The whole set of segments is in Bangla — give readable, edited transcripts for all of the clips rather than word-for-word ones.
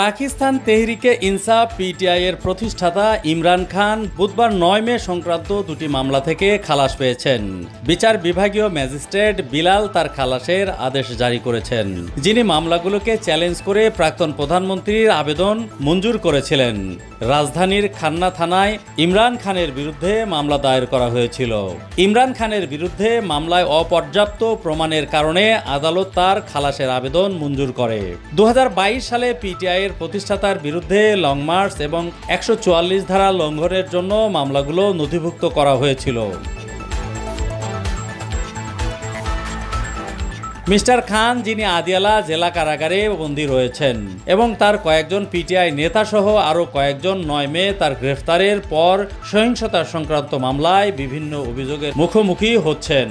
পাকিস্তান তেহরিকে ইনসাফ পিটিআই এর প্রতিষ্ঠাতা ইমরান খান বুধবার 9 মে সংক্রান্ত দুটি মামলা থেকে খালাস পেয়েছেন। বিচার বিভাগীয় ম্যাজিস্ট্রেট বিলাল তার খালাসের আদেশ জারি করেছেন, যিনি মামলাগুলোকে চ্যালেঞ্জ করে প্রাক্তন প্রধানমন্ত্রীর আবেদন মঞ্জুর করেছিলেন। রাজধানীর খান্না থানায় ইমরান খানের বিরুদ্ধে মামলা দায়ের করা হয়েছিল। ইমরান খানের বিরুদ্ধে মামলায় অপর্যাপ্ত প্রমাণের কারণে আদালত তার খালাসের আবেদন মঞ্জুর করে। 2022 সালে পিটিআই এর প্রতিষ্ঠাতার বিরুদ্ধে লং মার্চ এবং 144 ধারা লঙ্ঘনের জন্য মামলাগুলো নথিভুক্ত করা হয়েছিল। মিস্টার খান, যিনি আদিয়ালা জেলা কারাগারে বন্দী রয়েছেন এবং তার কয়েকজন পিটিআই নেতাসহ আরও কয়েকজন 9 মে তার গ্রেফতারের পর সহিংসতা সংক্রান্ত মামলায় বিভিন্ন অভিযোগের মুখোমুখি হচ্ছেন।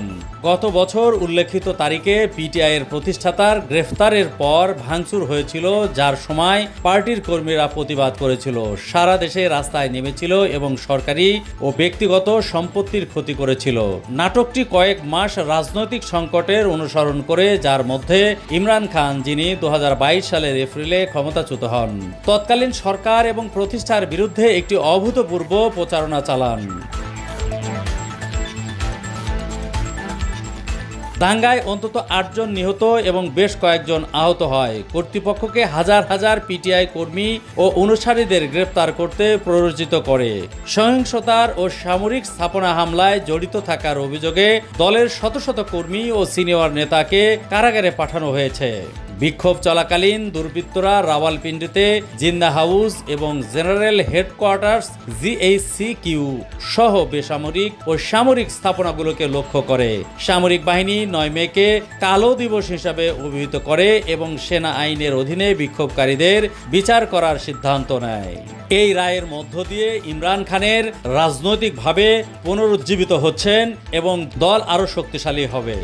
গত বছর উল্লেখিত তারিখে পিটিআই এর প্রতিষ্ঠাতার গ্রেফতারের পর ভাঙচুর হয়েছিল, যার সময় পার্টির কর্মীরা প্রতিবাদ করেছিল, সারা দেশে রাস্তায় নেমেছিল এবং সরকারি ও ব্যক্তিগত সম্পত্তির ক্ষতি করেছিল। নাটকটি কয়েক মাস রাজনৈতিক সংকটের অনুসরণ করে, যার মধ্যে ইমরান খান, যিনি 2022 সালের এপ্রিলে ক্ষমতাচ্যুত হন, তৎকালীন সরকার এবং প্রতিষ্ঠার বিরুদ্ধে একটি অভূতপূর্ব প্রচারণা চালান। দাঙ্গায় অন্তত 8 জন নিহত এবং বেশ কয়েকজন আহত হয়। কর্তৃপক্ষকে হাজার হাজার পিটিআই কর্মী ও অনুসারীদের গ্রেফতার করতে প্ররোচিত করে। সহিংসতার ও সামরিক স্থাপনা হামলায় জড়িত থাকার অভিযোগে দলের শত শত কর্মী ও সিনিয়র নেতাকে কারাগারে পাঠানো হয়েছে। বিক্ষোভ চলাকালীন দুর্বৃত্তরা রাওয়ালপিন্ডিতে জিন্দা হাউস এবং জেনারেল হেডকোয়ার্টার্স জিএইচকিউ সহ বেসামরিক ও সামরিক স্থাপনাগুলোকে লক্ষ্য করে। সামরিক বাহিনী 9 মেকে কালো দিবস হিসাবে অভিহিত করে এবং সেনা আইনের অধীনে বিক্ষোভকারীদের বিচার করার সিদ্ধান্ত নেয়। এই রায়ের মধ্য দিয়ে ইমরান খানের রাজনৈতিকভাবে পুনরুজ্জীবিত হচ্ছেন এবং দল আরও শক্তিশালী হবে।